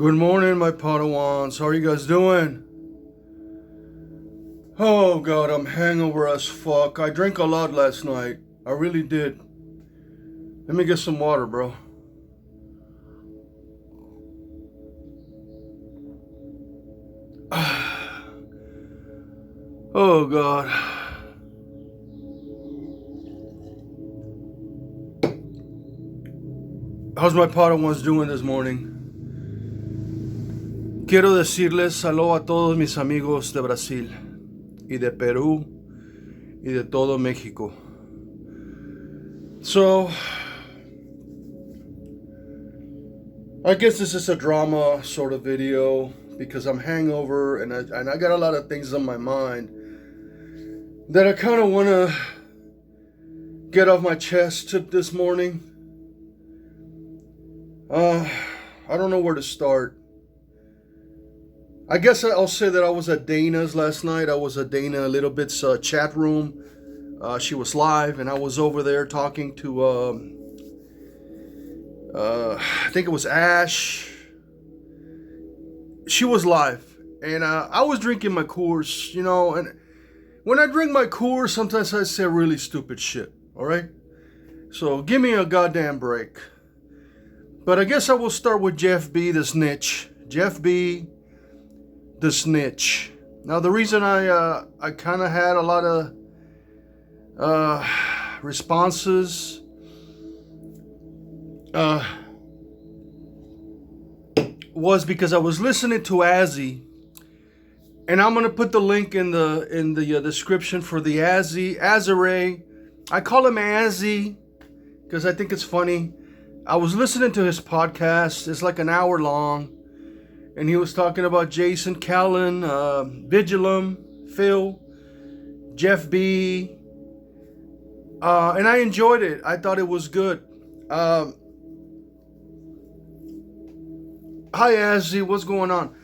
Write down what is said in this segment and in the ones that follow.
Good morning, my Padawans. How are you guys doing? Oh god, I'm hangover as fuck. I drank a lot last night. I really did. Let me get some water, bro. Oh god. How's my Padawans doing this morning? Quiero decirles saludo a todos mis amigos de Brasil y de Perú y de todo México. So, I guess this is a drama sort of video because I'm hangover and I got a lot of things on my mind that I kind of want to get off my chest this morning. I don't know where to start. I guess I'll say that I was at Dana's last night. I was at Dana a little bit's chat room. She was live, and I was over there talking to, I think it was Ash. She was live, and I was drinking my Coors, you know, and when I drink my Coors, sometimes I say really stupid shit, all right? So give me a goddamn break. But I guess I will start with Jeff B, the Snitch. Jeff B, the Snitch. Now the reason I kind of had a lot of responses was because I was listening to Azzi, and I'm gonna put the link in the description for the Azzi. I call him Azzi because I think it's funny. I was listening to his podcast. It's like an hour long. And he was talking about Jason, Callan, Vigilum, Phil, Jeff B. And I enjoyed it. I thought it was good. Hi, Azzi. What's going on?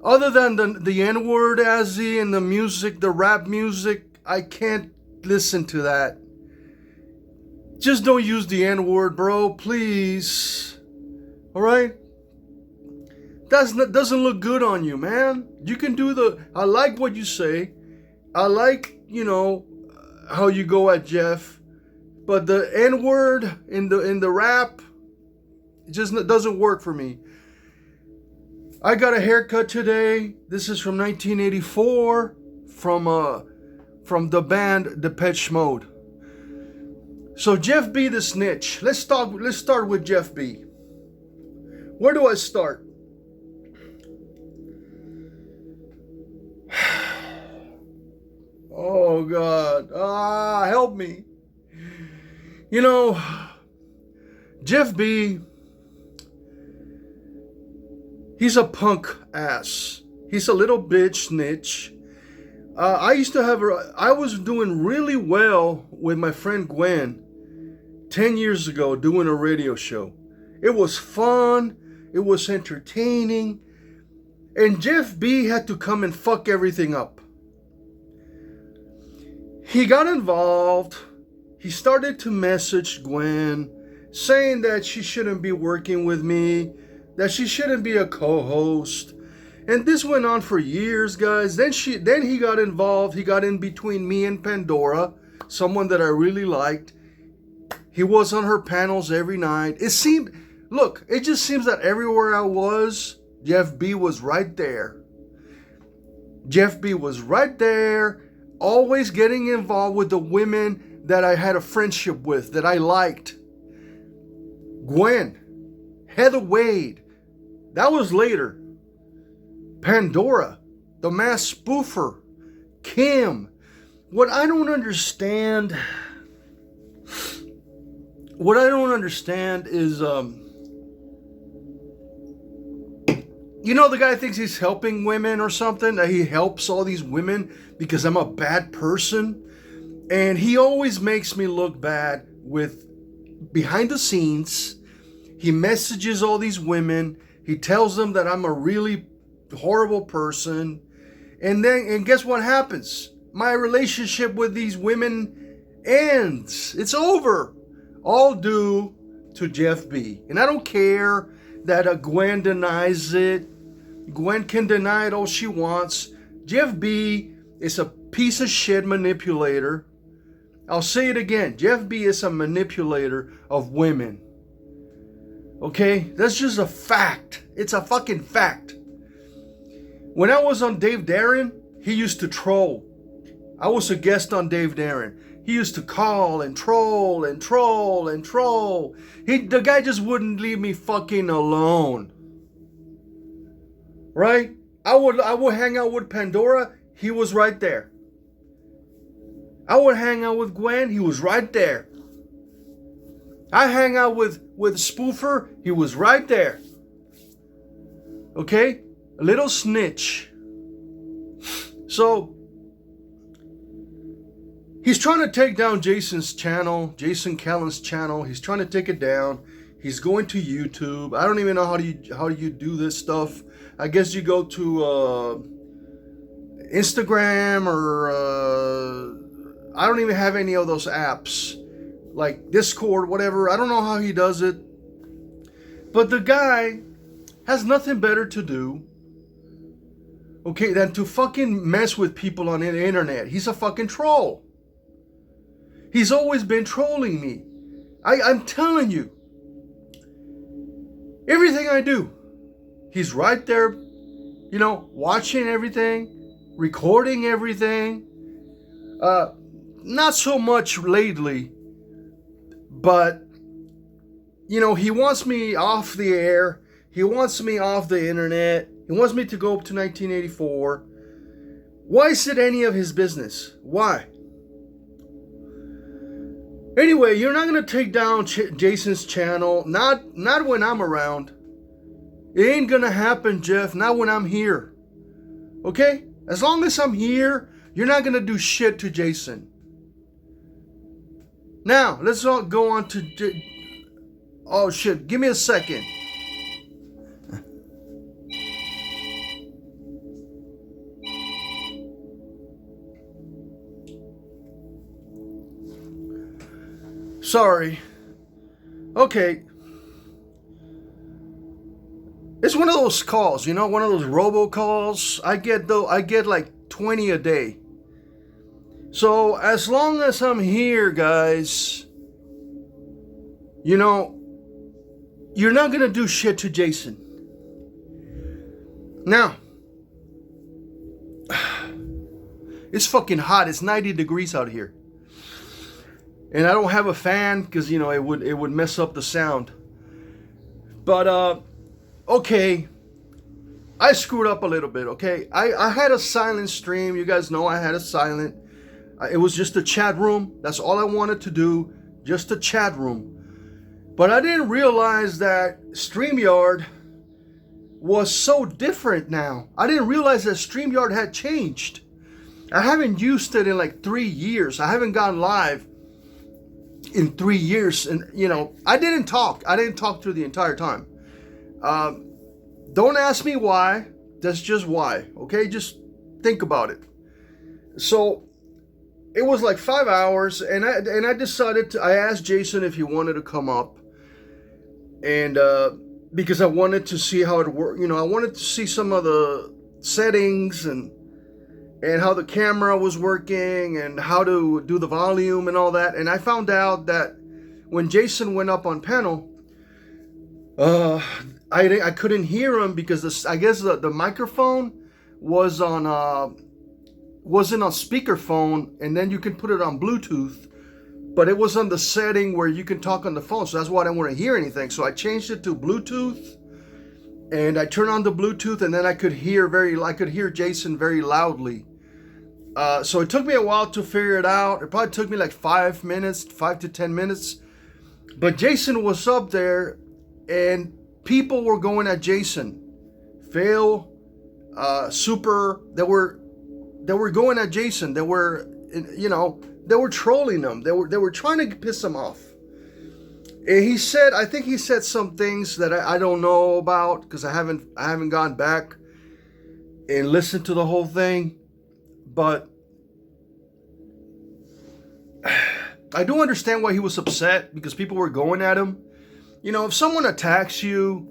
Other than the N-word, Azzi, and the music, the rap music, I can't listen to that. Just don't use the N-word, bro. Please. All right? That doesn't look good on you, man. You can do I like what you say. I like, how you go at Jeff. But the N-word in the rap, it just doesn't work for me. I got a haircut today. This is from 1984 from the band Depeche Mode. So Jeff B, the Snitch. Let's start with Jeff B. Where do I start? Oh God, help me. Jeff B, he's a punk ass. He's a little bitch snitch. I was doing really well with my friend Gwen 10 years ago doing a radio show. It was fun. It was entertaining. And Jeff B had to come and fuck everything up. He got involved. He started to message Gwen saying that she shouldn't be working with me, that she shouldn't be a co-host. And this went on for years, guys. Then he got involved. He got in between me and Pandora, someone that I really liked. He was on her panels every night. It just seems that everywhere I was, Jeff B was right there. Jeff B was right there, always getting involved with the women that I had a friendship with, that I liked. Gwen, Heather Wade, that was later. Pandora, the mass spoofer, Kim. What I don't understand is, the guy thinks he's helping women or something, that he helps all these women because I'm a bad person. And he always makes me look bad with behind the scenes. He messages all these women. He tells them that I'm a really horrible person. And guess what happens? My relationship with these women ends. It's over. All due to Jeff B. And I don't care that Gwen denies it. Gwen can deny it all she wants. Jeff B is a piece of shit manipulator. I'll say it again. Jeff B is a manipulator of women. Okay? That's just a fact. It's a fucking fact. When I was on Dave Darren, he used to troll. I was a guest on Dave Darren. He used to call and troll and troll and troll. The guy just wouldn't leave me fucking alone. Right? I would hang out with Pandora. He was right there. I would hang out with Gwen. He was right there. I hang out with Spoofer. He was right there. Okay? A little snitch. So, he's trying to take down Jason's channel, Jason Callan's channel. He's trying to take it down. He's going to YouTube. I don't even know how you do this stuff. I guess you go to Instagram or I don't even have any of those apps like Discord, whatever. I don't know how he does it. But the guy has nothing better to do, okay, than to fucking mess with people on the internet. He's a fucking troll. He's always been trolling me. I'm telling you. Everything I do, he's right there, you know, watching everything, recording everything. Not so much lately, but, you know, he wants me off the air. He wants me off the internet. He wants me to go up to 1984. Why is it any of his business? Why? Anyway, you're not going to take down Jason's channel. Not when I'm around. It ain't going to happen, Jeff. Not when I'm here. Okay? As long as I'm here, you're not going to do shit to Jason. Now, let's all go on to... Oh, shit. Give me a second. Sorry. Okay. It's one of those calls, you know, one of those robocalls. I get like 20 a day. So as long as I'm here, guys, you know, you're not gonna do shit to Jason. Now, it's fucking hot. It's 90 degrees out here. And I don't have a fan because, you know, it would mess up the sound. But, okay. I screwed up a little bit, okay? I had a silent stream. You guys know I had a silent. It was just a chat room. That's all I wanted to do. Just a chat room. But I didn't realize that StreamYard was so different now. I didn't realize that StreamYard had changed. I haven't used it in like 3 years. I haven't gone live in 3 years. And, you know, I didn't talk through the entire time. Don't ask me why. That's just why. Okay? Just think about it. So it was like 5 hours, and I decided I asked Jason if he wanted to come up, and because I wanted to see how it worked. You know, I wanted to see some of the settings and how the camera was working and how to do the volume and all that. And I found out that when Jason went up on panel, I couldn't hear him because I guess the microphone was on wasn't on speakerphone, and then you can put it on Bluetooth, but it was on the setting where you can talk on the phone, so that's why I didn't want to hear anything. So I changed it to Bluetooth, and I turned on the Bluetooth, and then I could hear Jason very loudly. So it took me a while to figure it out. It probably took me like 5 to 10 minutes. But Jason was up there, and people were going at Jason. Phil, Super, they were going at Jason. They were, you know, they were trolling him. They were trying to piss him off. And I think he said some things that I don't know about because I haven't gone back and listened to the whole thing. But I do understand why he was upset, because people were going at him. You know, if someone attacks you,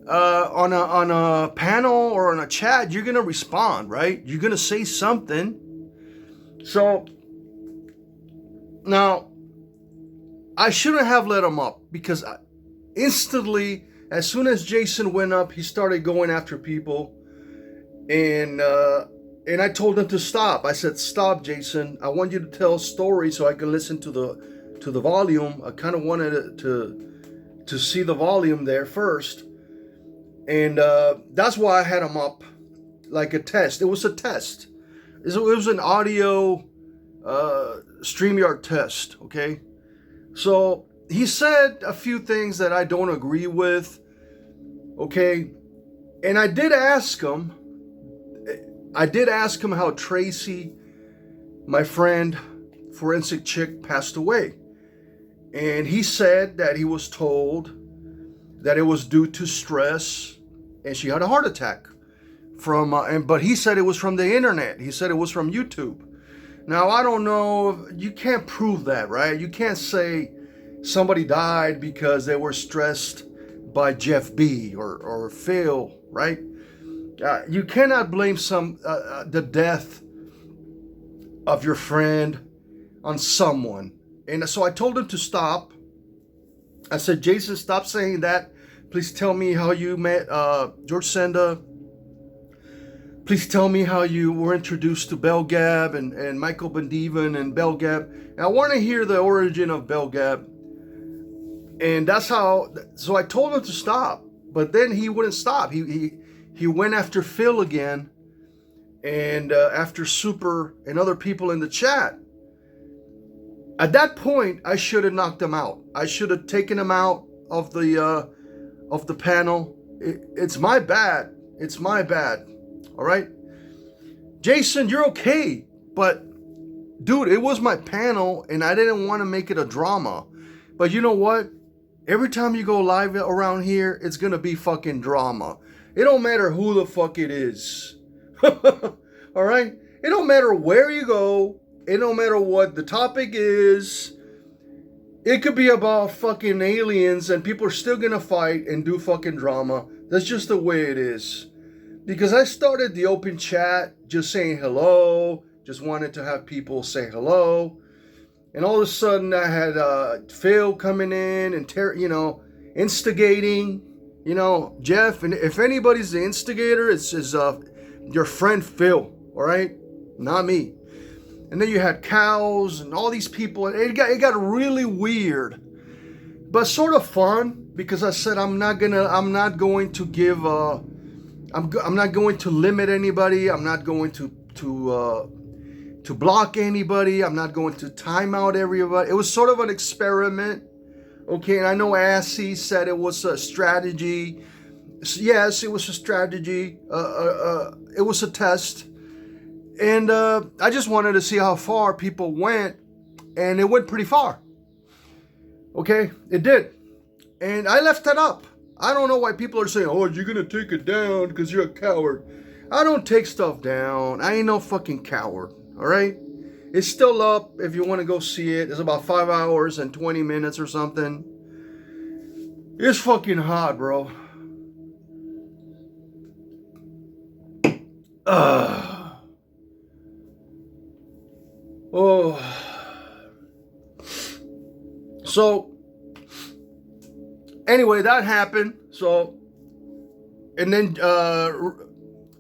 on a panel or on a chat, you're gonna respond, right? You're gonna say something. So now I shouldn't have let him up, because instantly, as soon as Jason went up, he started going after people, and I told him to stop. I said, "Stop, Jason. I want you to tell a story so I can listen to the volume." I kind of wanted to see the volume there first. And that's why I had him up, like a test. It was a test. It was an audio StreamYard test, okay? So he said a few things that I don't agree with, okay? And I did ask him how Tracy, my friend, forensic chick, passed away. And he said that he was told that it was due to stress, and she had a heart attack but he said it was from the internet. He said it was from YouTube. Now, I don't know, you can't prove that, right? You can't say somebody died because they were stressed by Jeff B or Phil, right? You cannot blame the death of your friend on someone. And so I told him to stop. I said, "Jason, stop saying that. Please tell me how you met George Senda. Please tell me how you were introduced to Bell Gab and Michael Bendeven and Bell Gab. And I want to hear the origin of Bell Gab." And that's how, so I told him to stop. But then he wouldn't stop. He went after Phil again, and after Super and other people in the chat. At that point, I should have knocked him out. I should have taken him out of the panel. It's my bad. It's my bad. All right, Jason, you're okay, but dude, it was my panel, and I didn't want to make it a drama. But you know what? Every time you go live around here, it's gonna be fucking drama. It don't matter who the fuck it is. All right, it don't matter where you go. It don't matter what the topic is. It could be about fucking aliens, and people are still gonna fight and do fucking drama. That's just the way it is. Because I started the open chat just saying hello, just wanted to have people say hello. And all of a sudden I had Phil coming in and instigating, Jeff. And if anybody's the instigator, it's your friend Phil, all right? Not me. And then you had cows and all these people. And it got really weird, but sort of fun, because I said I'm not going to give I'm not going to limit anybody. I'm not going to block anybody. I'm not going to time out everybody. It was sort of an experiment. Okay, and I know Azzi said it was a strategy. Yes, it was a strategy. It was a test. And I just wanted to see how far people went. And it went pretty far. Okay, it did. And I left that up. I don't know why people are saying, "Oh, you're going to take it down because you're a coward." I don't take stuff down. I ain't no fucking coward, all right? It's still up if you want to go see it. It's about 5 hours and 20 minutes or something. It's fucking hot, bro. Oh. So, anyway, that happened. So, and then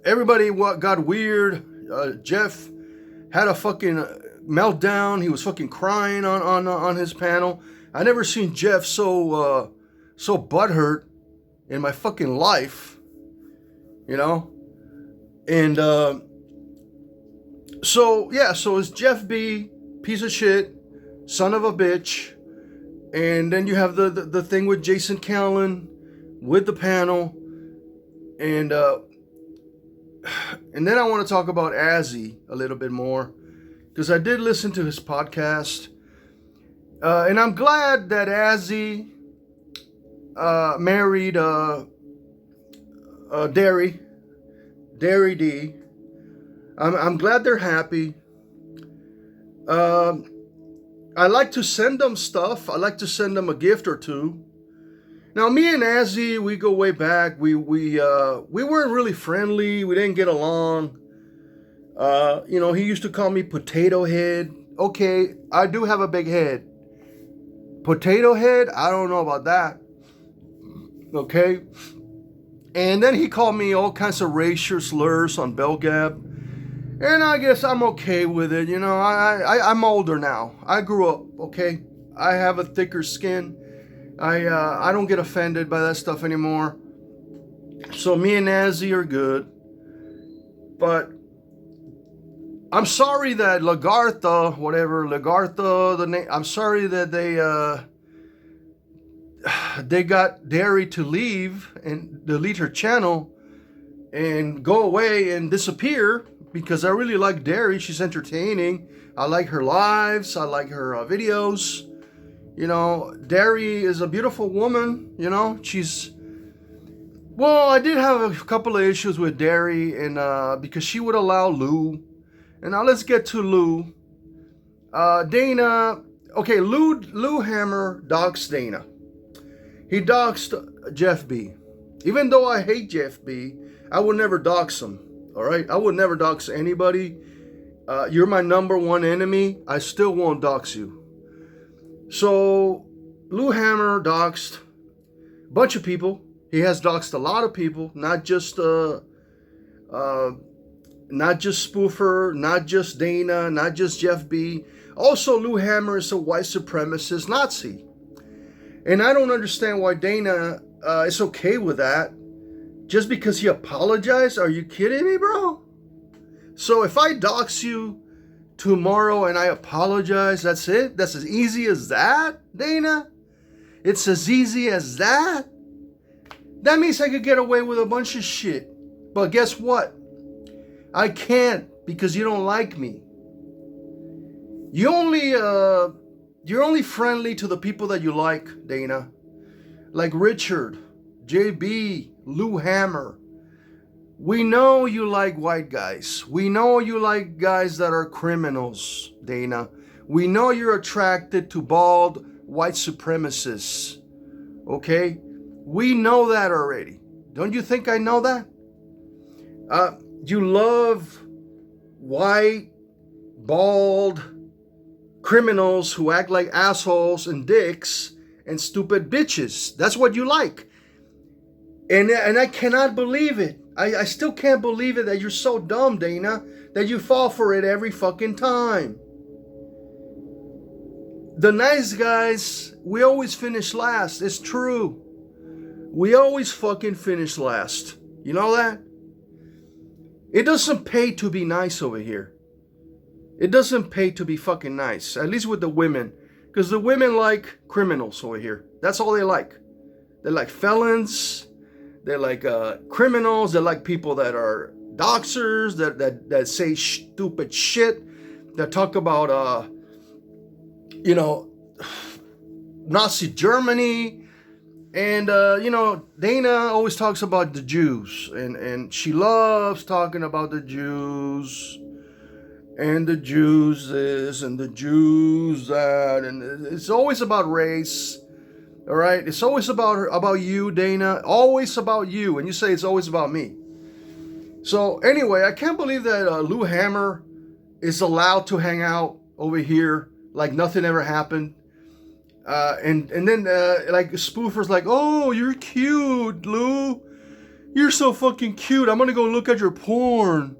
everybody got weird. Jeff had a fucking meltdown. He was fucking crying on his panel. I never seen Jeff so butthurt in my fucking life, And so it's Jeff B, piece of shit, son of a bitch. And then you have the thing with Jason Callan with the panel. And then I want to talk about Azzi a little bit more, because I did listen to his podcast. And I'm glad that Azzi married Derry D. I'm glad they're happy. I like to send them stuff. I like to send them a gift or two. Now, me and Azzi, we go way back. We weren't really friendly. We didn't get along. He used to call me Potato Head. Okay, I do have a big head. Potato Head? I don't know about that. Okay? And then he called me all kinds of racial slurs on Belgab. And I guess I'm okay with it. I'm older now. I grew up, okay? I have a thicker skin. I don't get offended by that stuff anymore. So me and Azzi are good. But I'm sorry that Lagartha, the name, I'm sorry that they got Derry to leave and delete her channel and go away and disappear, because I really like Derry. She's entertaining. I like her lives. I like her videos. Derry is a beautiful woman. I did have a couple of issues with Derry, and because she would allow Lou. And now let's get to Lou. Dana. Okay, Lou Hammer doxed Dana. He doxed Jeff B. Even though I hate Jeff B, I would never dox him. All right? I would never dox anybody. You're my number one enemy. I still won't dox you. So, Lou Hammer doxed a bunch of people. He has doxed a lot of people, not just Spoofer, not just Dana, not just Jeff B. Also, Lou Hammer is a white supremacist Nazi. And I don't understand why Dana is okay with that. Just because he apologized? Are you kidding me, bro? So if I dox you tomorrow and I apologize, that's it? That's as easy as that, Dana? It's as easy as that? That means I could get away with a bunch of shit. But guess what? I can't, because you don't like me. You're only friendly to the people that you like, Dana. Like Richard, JB, Lou Hammer. We know you like white guys. We know you like guys that are criminals, Dana. We know you're attracted to bald white supremacists. Okay? We know that already. Don't you think I know that? You love white, bald criminals who act like assholes and dicks and stupid bitches. That's what you like. And I cannot believe it. I still can't believe it that you're so dumb, Dana, that you fall for it every fucking time. The nice guys, we always finish last. It's true. We always fucking finish last. You know that? It doesn't pay to be nice over here. It doesn't pay to be fucking nice. At least with the women. Because the women like criminals over here. That's all they like. They like felons. They like criminals. They like people that are doxers. That say stupid shit. That talk about, Nazi Germany. And, Dana always talks about the Jews. And she loves talking about the Jews. And the Jews this, and the Jews that. And it's always about race. All right? It's always about you, Dana. Always about you. And you say it's always about me. So, anyway, I can't believe that Lou Hammer is allowed to hang out over here like nothing ever happened. And then like Spoofer's like, oh, you're cute, Lou. You're so fucking cute. I'm gonna go look at your porn.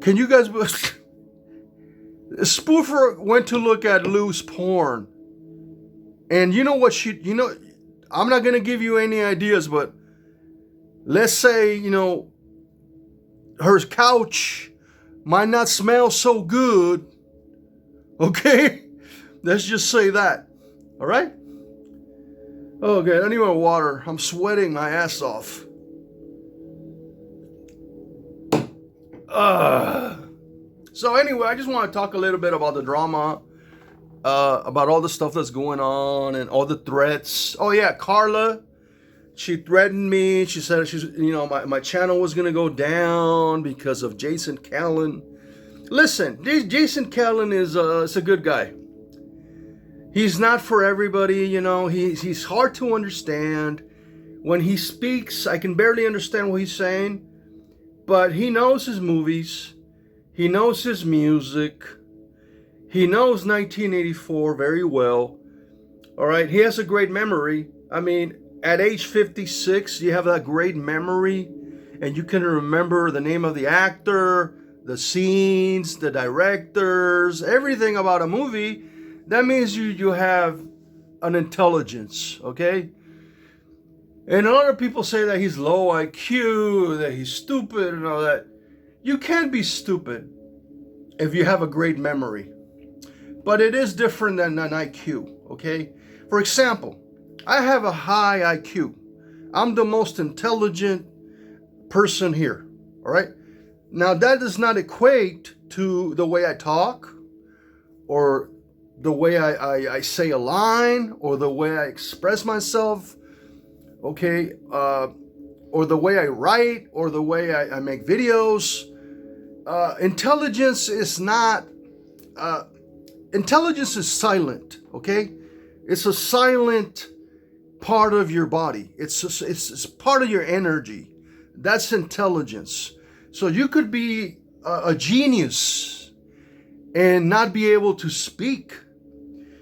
Can you guys? Spoofer went to look at Lou's porn, and you know what I'm not gonna give you any ideas, but let's say her couch might not smell so good. Okay. Let's just say that. All right? Okay, I need more water. I'm sweating my ass off. So anyway, I just want to talk a little bit about the drama, about all the stuff that's going on and all the threats. Oh yeah, Carla, she threatened me. She said my channel was gonna go down because of Jason Callan. Listen, Jason Callan is a good guy. He's not for everybody, you know. He's hard to understand. When he speaks, I can barely understand what he's saying. But he knows his movies. He knows his music. He knows 1984 very well. All right. He has a great memory. I mean, at age 56, you have that great memory. And you can remember the name of the actor, the scenes, the directors, everything about a movie. That means you have an intelligence, okay? And a lot of people say that he's low IQ, that he's stupid and all that. You can't be stupid if you have a great memory. But it is different than an IQ, okay? For example, I have a high IQ. I'm the most intelligent person here, all right? Now, that does not equate to the way I talk or the way I say a line or the way I express myself, okay? Or the way I write or the way I make videos. Intelligence is not, intelligence is silent, okay? It's a silent part of your body. It's part of your energy. That's intelligence. So you could be a genius and not be able to speak.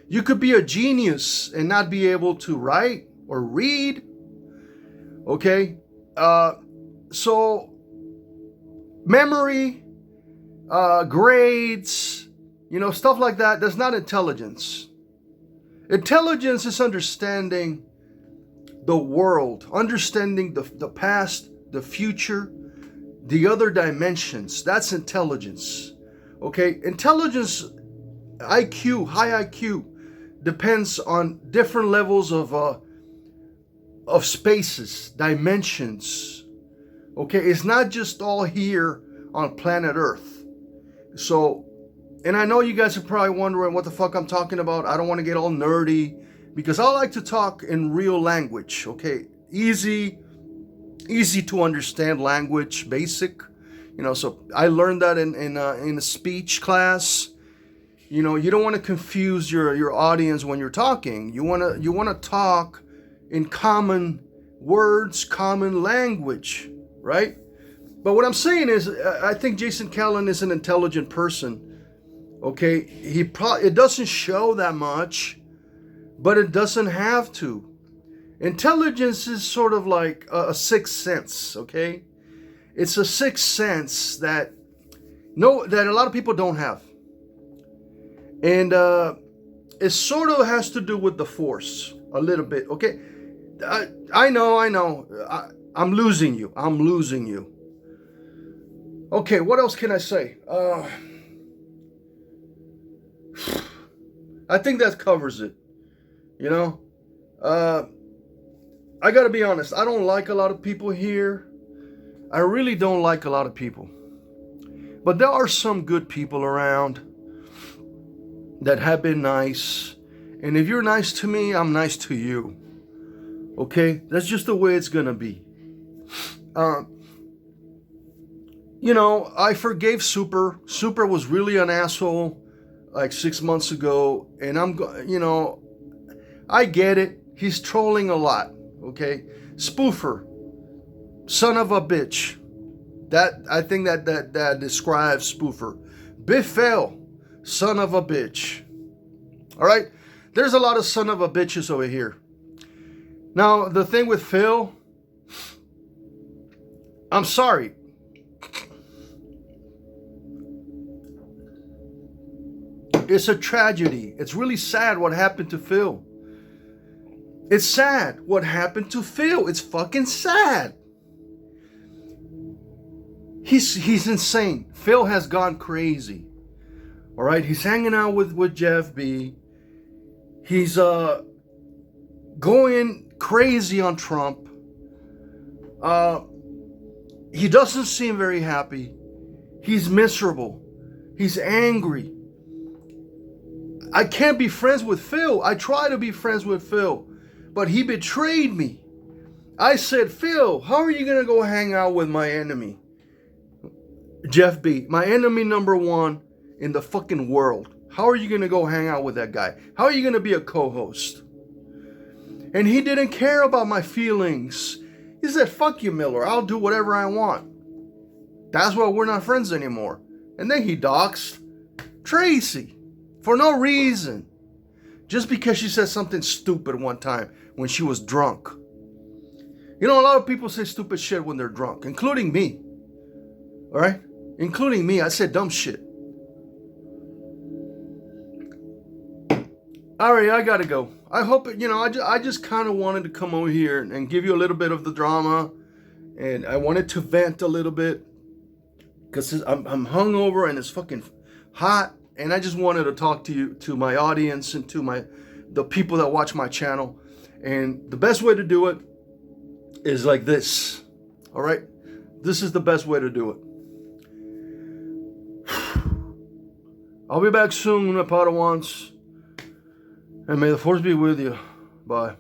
You could be a genius and not be able to write or read. Okay? So memory, grades, you know, stuff like that, that's not intelligence. Intelligence is understanding the world, understanding the past, the future, the other dimensions. That's intelligence. Okay? Intelligence, IQ, high IQ, depends on different levels of spaces, dimensions. Okay? It's not just all here on planet Earth. So, and I know you guys are probably wondering what the fuck I'm talking about. I don't want to get all nerdy because I like to talk in real language. Okay? Easy to understand language, basic. You know, so I learned that in a speech class. You know, you don't want to confuse your audience when you're talking. You want to talk in common words, common language, right? But what I'm saying is, I think Jason Callan is an intelligent person. Okay, it doesn't show that much, but it doesn't have to. Intelligence is sort of like a sixth sense. Okay, it's a sixth sense that a lot of people don't have. And it sort of has to do with the Force a little bit, okay? I know. I'm losing you. Okay, what else can I say? I think that covers it, you know? I gotta be honest, I don't like a lot of people here. I really don't like a lot of people. But there are some good people around that have been nice. And if you're nice to me, I'm nice to you. Okay? That's just the way it's gonna be. You know, I forgave Super. Super was really an asshole like 6 months ago. And I get it. He's trolling a lot. Okay? Spoofer. Son of a bitch. I think that describes Spoofer. Biffel. Son of a bitch. All right? There's a lot of son of a bitches over here. Now, the thing with Phil, I'm sorry. It's a tragedy. It's really sad what happened to Phil. It's sad what happened to Phil. It's fucking sad. He's insane. Phil has gone crazy. All right, he's hanging out with Jeff B. He's going crazy on Trump. He doesn't seem very happy. He's miserable. He's angry. I can't be friends with Phil. I try to be friends with Phil, but he betrayed me. I said, Phil, how are you going to go hang out with my enemy? Jeff B., my enemy number one in the fucking world. How are you going to go hang out with that guy? How are you going to be a co-host? And he didn't care about my feelings. He said, fuck you, Miller. I'll do whatever I want. That's why we're not friends anymore. And then he doxed Tracy for no reason. Just because she said something stupid one time when she was drunk. You know, a lot of people say stupid shit when they're drunk, including me. All right? Including me. I said dumb shit. All right, I gotta go. I hope, I just kind of wanted to come over here and give you a little bit of the drama. And I wanted to vent a little bit. Because I'm hungover and it's fucking hot. And I just wanted to talk to you, to my audience, and to the people that watch my channel. And the best way to do it is like this. All right? This is the best way to do it. I'll be back soon, my Padawans. And may the force be with you. Bye.